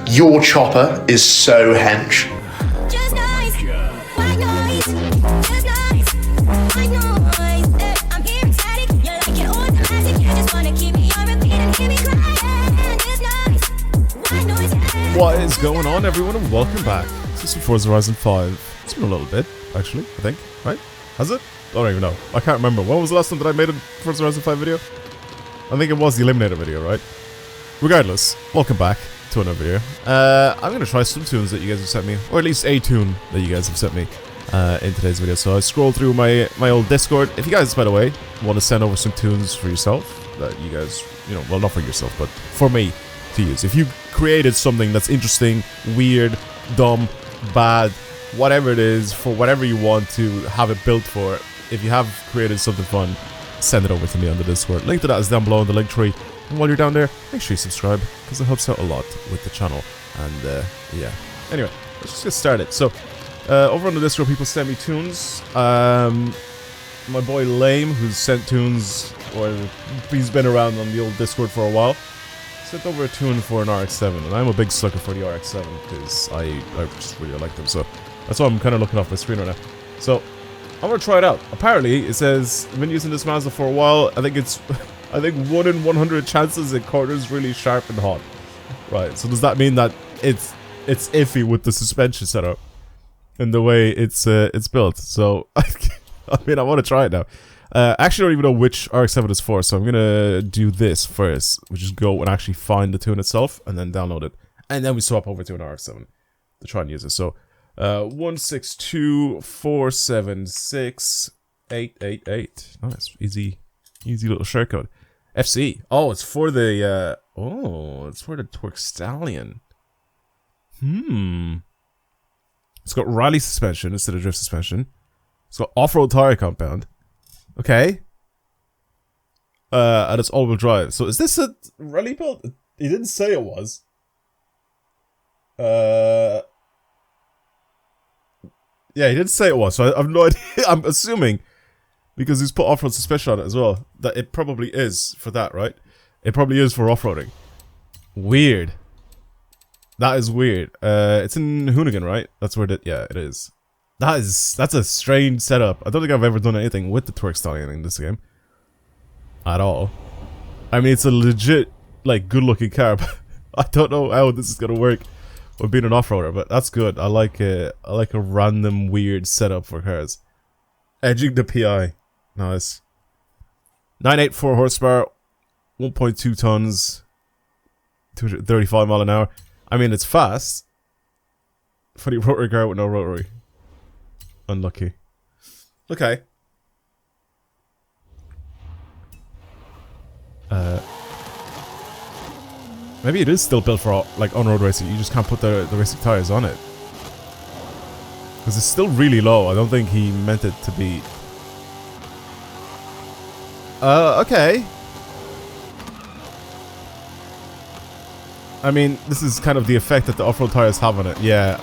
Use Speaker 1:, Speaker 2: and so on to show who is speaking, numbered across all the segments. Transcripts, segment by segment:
Speaker 1: Your chopper is so hench.
Speaker 2: Just nice, white noise. Just nice, white noise. I'm here ecstatic, you like it automatic. You just wanna keep me on repeat and hear me crying. Just nice, white noise.
Speaker 3: What is going on, everyone, and welcome back to some Forza Horizon 5. It's been a little bit, actually, I think, right? Has it? I don't even know. I can't remember. When was the last time that I made a Forza Horizon 5 video? I think it was the Eliminator video, right? Regardless, welcome back to another video. I'm going to try some tunes that you guys have sent me, or at least a tune that you guys have sent me in today's video. So I scrolled through my old Discord. If you guys, by the way, want to send over some tunes for yourself, that you guys, you know, well, not for yourself, but for me to use. If you created something that's interesting, weird, dumb, bad, whatever it is, for whatever you want to have it built for, if you have created something fun, send it over to me on the Discord. Link to that is down below in the link tree. And while you're down there, make sure you subscribe, because it helps out a lot with the channel. And, yeah. Anyway, let's just get started. So, over on the Discord, people send me tunes. My boy Lame, who's sent tunes, or he's been around on the old Discord for a while, sent over a tune for an RX-7. And I'm a big sucker for the RX-7, because I just really like them. So, that's why I'm kind of looking off my screen right now. So, I'm gonna try it out. Apparently, it says, I've been using this Mazda for a while. I think it's... I think 1 in 100 chances it corners really sharp and hot. Right, so does that mean that it's iffy with the suspension setup and the way it's built? So I mean, I want to try it now. Actually, I don't even know which RX-7 is for, so I'm gonna do this first, which is go and actually find the tune itself and then download it, and then we swap over to an RX-7 to try and use it. So 162476888. Nice, easy little shortcut. FC. Oh, it's for the, it's for the Twerk Stallion. It's got rally suspension instead of drift suspension. It's got off-road tire compound. Okay. And it's all-wheel drive. So is this a rally build? He didn't say it was. Yeah, he didn't say it was, so I have no idea. I'm assuming, because he's put off-road suspension on it as well, that it probably is for that, right? It probably is for off-roading. Weird. That is weird. It's in Hoonigan, right? That's where yeah, it is. That's a strange setup. I don't think I've ever done anything with the Twerk Stallion in this game. At all. I mean, it's a legit, like, good-looking car, but I don't know how this is gonna work with being an off-roader, but that's good. I like a random, weird setup for cars. Edging the PI. Nice. 984 horsepower, 1.2 tons, 235 mile an hour. I mean, it's fast. For the rotary car with no rotary. Unlucky. Okay. Maybe it is still built for, like, on-road racing. You just can't put the racing tires on it. Because it's still really low. I don't think he meant it to be... okay. I mean, this is kind of the effect that the off-road tires have on it. Yeah.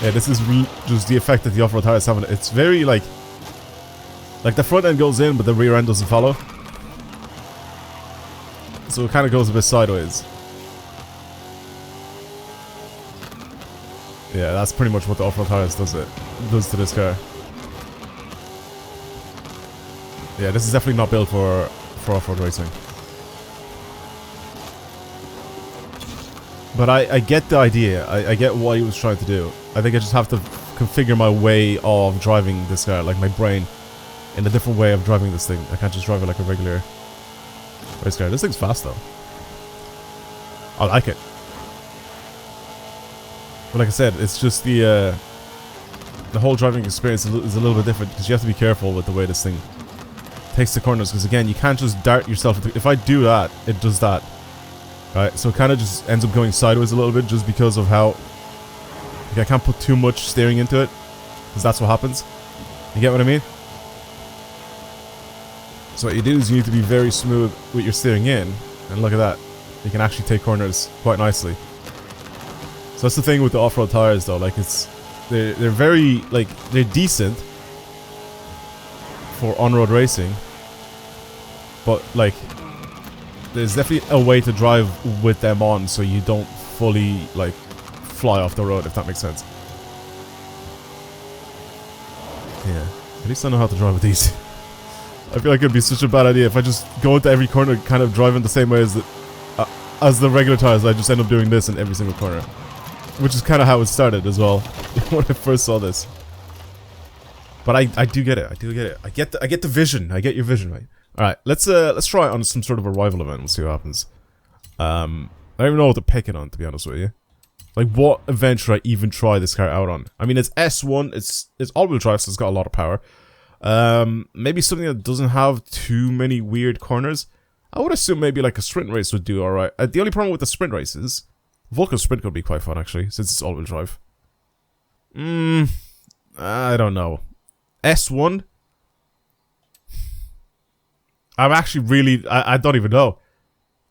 Speaker 3: Yeah, this is just the effect that the off-road tires have on it. It's very, like the front end goes in, but the rear end doesn't follow. So it kind of goes a bit sideways. Yeah, that's pretty much what the off-road tires does to this car. Yeah, this is definitely not built for off-road racing. But I get the idea. I get what he was trying to do. I think I just have to configure my way of driving this car, like my brain, in a different way of driving this thing. I can't just drive it like a regular race car. This thing's fast though. I like it. But like I said, it's just the whole driving experience is a little bit different, because you have to be careful with the way this thing takes the corners, because again, you can't just dart yourself into, if I do that, it does that. Right, so it kind of just ends up going sideways a little bit, just because of how, like, I can't put too much steering into it, because that's what happens. You get what I mean? So what you do is you need to be very smooth with your steering in, and look at that. You can actually take corners quite nicely. So that's the thing with the off-road tires though, like they're very, like, they're decent for on-road racing, but like there's definitely a way to drive with them on so you don't fully, like, fly off the road, if that makes sense. Yeah, at least I know how to drive with these. I feel like it'd be such a bad idea if I just go into every corner kind of driving the same way as the regular tires. I just end up doing this in every single corner. Which is kind of how it started as well, when I first saw this. But I do get it. I do get it. I get the vision. I get your vision, right? All right, let's try it on some sort of a rival event. We'll see what happens. I don't even know what to pick it on, to be honest with you. Like, what event should I even try this car out on? I mean, it's S1. It's all-wheel drive, so it's got a lot of power. Maybe something that doesn't have too many weird corners. I would assume maybe like a sprint race would do all right. The only problem with the sprint races, Volcan Sprint could be quite fun actually, since it's all-wheel drive. I don't know. S1? I'm actually really... I don't even know.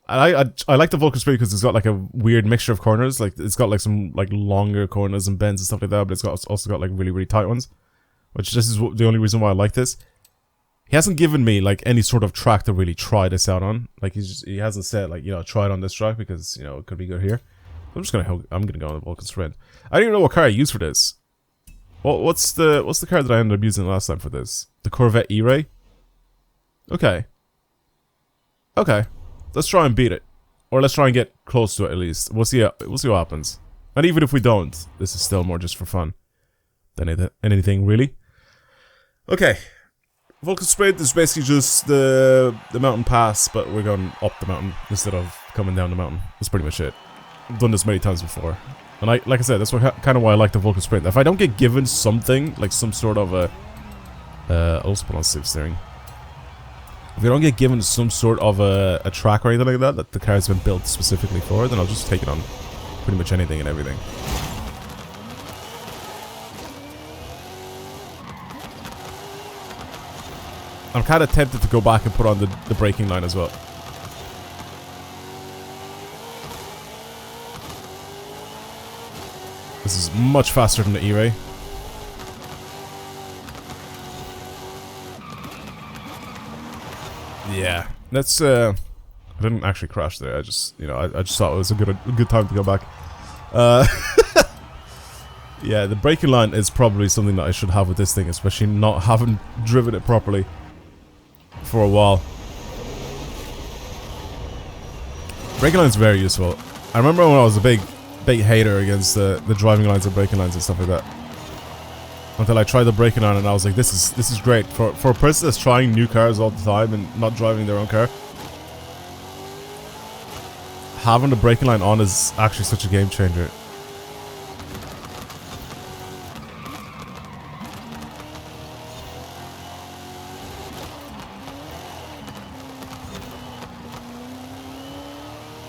Speaker 3: I like the Volcan Sprint because it's got like a weird mixture of corners. Like, it's got like some like longer corners and bends and stuff like that, but it's also got like really, really tight ones. Which this is the only reason why I like this. He hasn't given me like any sort of track to really try this out on. Like, he hasn't said like, you know, try it on this track because, you know, it could be good here. I'm gonna go on the Volcan Sprint. I don't even know what car I used for this. Well, what's the car that I ended up using last time for this? The Corvette E-Ray? Okay. Okay. Let's try and beat it. Or let's try and get close to it at least. We'll see what happens. And even if we don't, this is still more just for fun than anything really. Okay. Volcan Sprint is basically just the mountain pass, but we're going up the mountain instead of coming down the mountain. That's pretty much it. I've done this many times before. And like I said, that's kind of why I like the Volcan Sprint. If I don't get given something, like some sort of a... I'll just put on safe steering. If I don't get given some sort of a track or anything like that the car's been built specifically for, then I'll just take it on pretty much anything and everything. I'm kind of tempted to go back and put on the braking line as well. This is much faster than the E-Ray. Yeah, that's I didn't actually crash there. I just, you know, I just thought it was a good time to go back. Yeah, the braking line is probably something that I should have with this thing, especially not having driven it properly for a while. Braking line is very useful. I remember when I was a big hater against the driving lines and braking lines and stuff like that. Until I tried the braking line and I was like, this is great. For a person that's trying new cars all the time and not driving their own car, having the braking line on is actually such a game changer.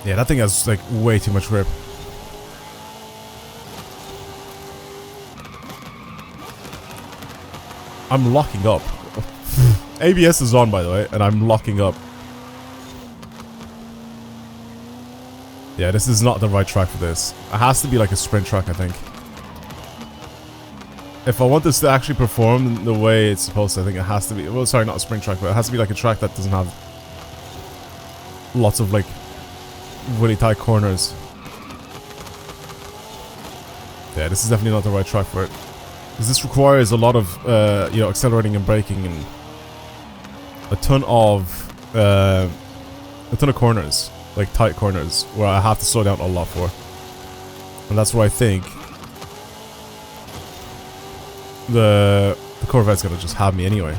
Speaker 3: Yeah, that thing has like way too much grip. I'm locking up. ABS is on, by the way, and I'm locking up. Yeah, this is not the right track for this. It has to be like a sprint track, I think. If I want this to actually perform the way it's supposed to, I think it has to be... Well, sorry, not a sprint track, but it has to be like a track that doesn't have lots of, like, really tight corners. Yeah, this is definitely not the right track for it. Because this requires a lot of, you know, accelerating and braking and a ton of corners, like tight corners, where I have to slow down a lot for. And that's where I think the Corvette's gonna just have me anyway.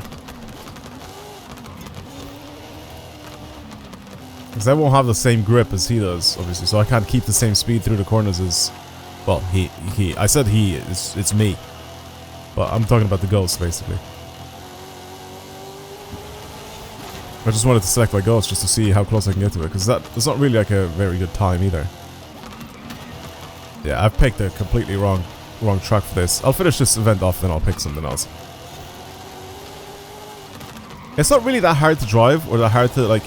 Speaker 3: Because I won't have the same grip as he does, obviously, so I can't keep the same speed through the corners as... Well, I said he, it's me. But I'm talking about the ghost, basically. I just wanted to select my ghost just to see how close I can get to it, because that's not really like a very good time either. Yeah, I've picked a completely wrong track for this. I'll finish this event off, then I'll pick something else. It's not really that hard to drive, or that hard to, like,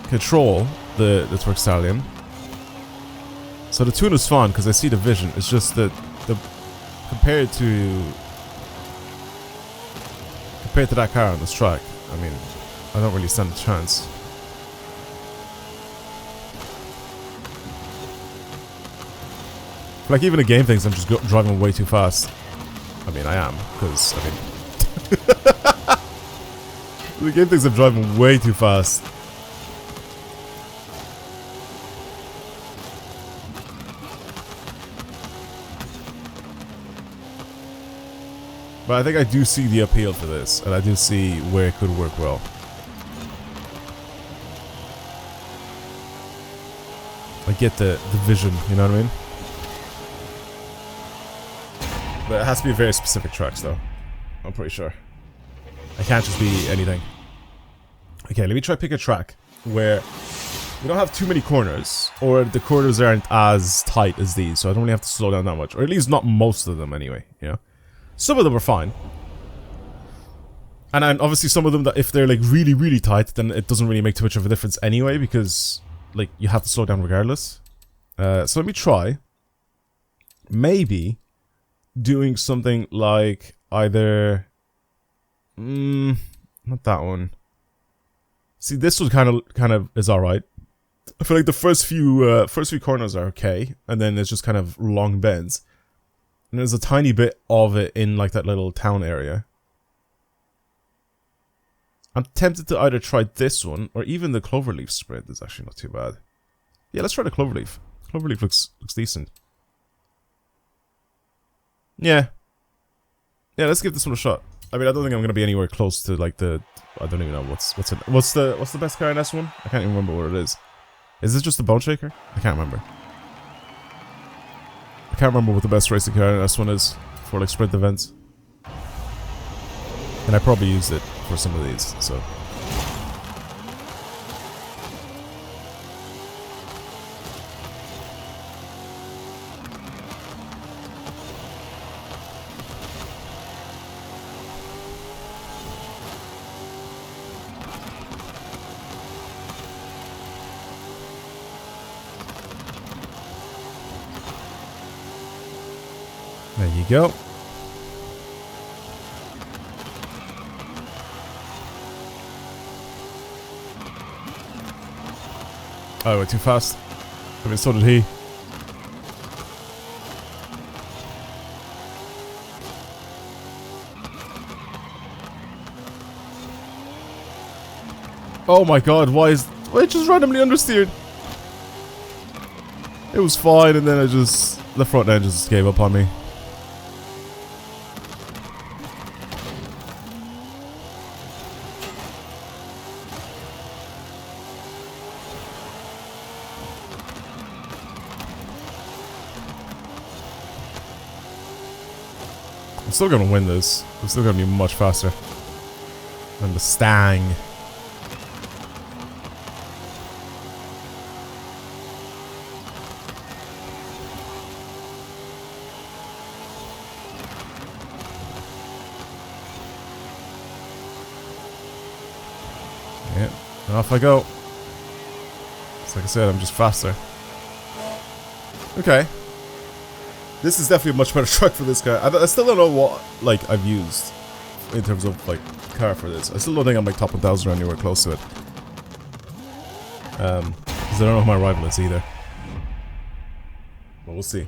Speaker 3: control the Twerk Stallion. So the tune is fun, because I see the vision. It's just that compared to that car on this track, I mean, I don't really stand a chance. Like, even the game thinks I'm just driving way too fast. I mean, I am, because, I mean... the game thinks I'm driving way too fast. But I think I do see the appeal for this, and I do see where it could work well. I get the vision, you know what I mean? But it has to be very specific tracks, though. I'm pretty sure. I can't just be anything. Okay, let me try pick a track where we don't have too many corners, or the corners aren't as tight as these, so I don't really have to slow down that much. Or at least not most of them, anyway, you know? Some of them are fine. And then obviously some of them, that if they're like really, really tight, then it doesn't really make too much of a difference anyway, because like you have to slow down regardless. So let me try. Maybe doing something like either... not that one. See, this one kind of is alright. I feel like the first few corners are okay, and then it's just kind of long bends. And there's a tiny bit of it in like that little town area. I'm tempted to either try this one or even the Cloverleaf Sprint is actually not too bad. Yeah, let's try the Cloverleaf. Cloverleaf looks decent. Yeah. Yeah, let's give this one a shot. I mean, I don't think I'm gonna be anywhere close to like the... I don't even know what's the best car in this one? I can't even remember what it is. Is this just a Bone Shaker? I can't remember. I can't remember what the best racing car in this one is for like sprint events. And I probably used it for some of these, so... There you go. Oh, I went too fast. I mean, so did he. Oh my god, why it just randomly understeered? It was fine, and then the front end just gave up on me. I'm still gonna win this. I'm still gonna be much faster than the Stang. Yeah, and off I go. It's like I said, I'm just faster. Okay. This is definitely a much better truck for this car. I still don't know what, like, I've used in terms of, like, car for this. I still don't think I'm, like, top 1,000 or anywhere close to it. Because I don't know who my rival is either. But we'll see.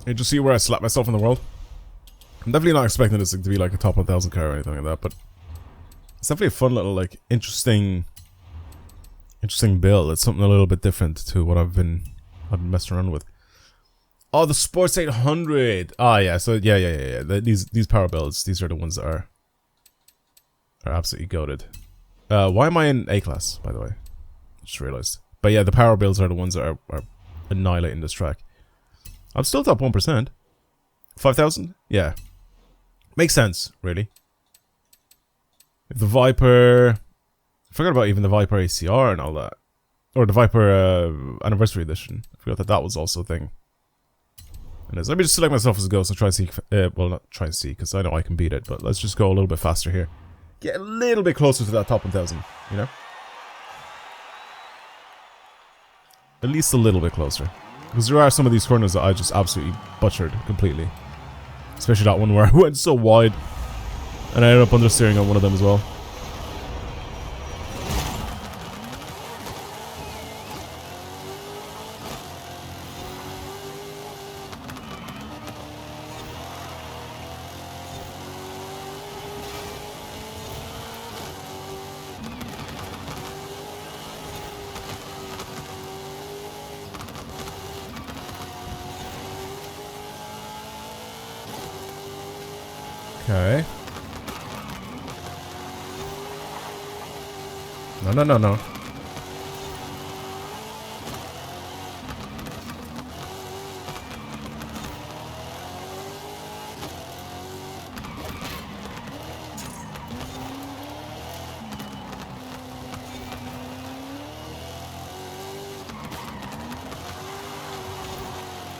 Speaker 3: You just see where I slap myself in the world. I'm definitely not expecting this to be like a top 1,000 car or anything like that, but it's definitely a fun little, like, interesting build. It's something a little bit different to what I've been messing around with. Oh, the Sports 800. Ah, yeah. So yeah. These power builds. These are the ones that are absolutely goated. Why am I in A class, by the way? Just realized. But yeah, the power builds are the ones that are annihilating this track. I'm still top 1%. 5,000? Yeah. Makes sense, really. If the Viper... I forgot about even the Viper ACR and all that. Or the Viper Anniversary Edition. I forgot that was also a thing. And let me just select myself as a ghost and try and see... well, not try and see, because I know I can beat it. But let's just go a little bit faster here. Get a little bit closer to that top 1,000, you know? At least a little bit closer. Because there are some of these corners that I just absolutely butchered completely. Especially that one where I went so wide. And I ended up understeering on one of them as well. Okay. No, no, no, no.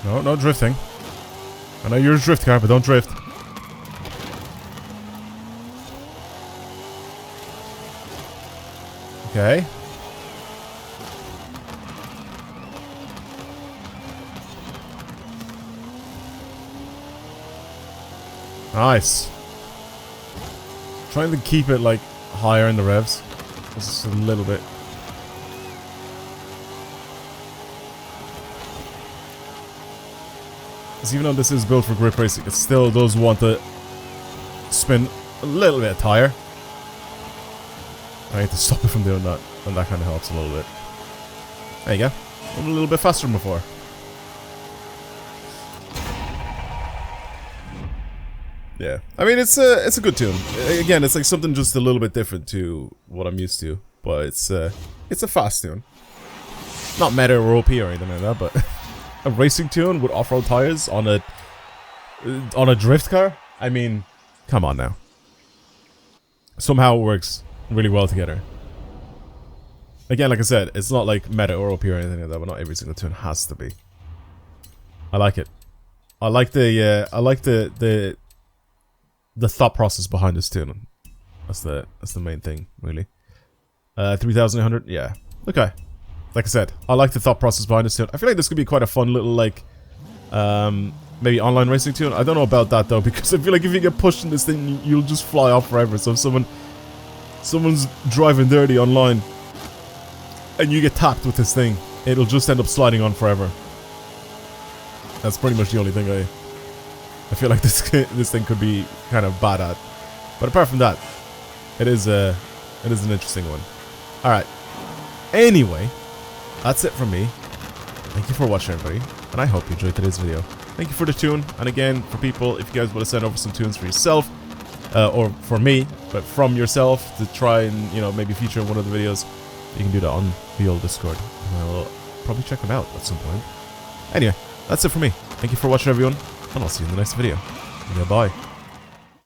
Speaker 3: No, no drifting. I know you're a drift car, but don't drift. Okay. Nice. Trying to keep it like higher in the revs. Just a little bit. Because even though this is built for grip racing, it still does want to spin a little bit higher. I need to stop it from doing that, and that kind of helps a little bit. There you go. I'm a little bit faster than before. Yeah, I mean it's a good tune. Again, it's like something just a little bit different to what I'm used to, but it's a fast tune. Not meta or OP or anything like that, but a racing tune with off-road tires on a drift car. I mean, come on now. Somehow it works really well together. Again, like I said, it's not like meta or OP or anything like that, but not every single tune has to be. I like it. I like the thought process behind this tune. That's the main thing, really. 3,800, yeah. Okay. Like I said, I like the thought process behind this tune. I feel like this could be quite a fun little, like, maybe online racing tune. I don't know about that though, because I feel like if you get pushed in this thing, you'll just fly off forever. So if someone's driving dirty online, and you get tapped with this thing, it'll just end up sliding on forever. That's pretty much the only thing I feel like this thing could be kind of bad at. But apart from that, it is an interesting one. All right. Anyway, that's it from me. Thank you for watching, everybody, and I hope you enjoyed today's video. Thank you for the tune, and again, for people, if you guys want to send over some tunes for yourself, or for me, but from yourself to try and, you know, maybe feature in one of the videos, you can do that on the old Discord, and I'll probably check them out at some point. Anyway, that's it for me. Thank you for watching, everyone, and I'll see you in the next video. Goodbye.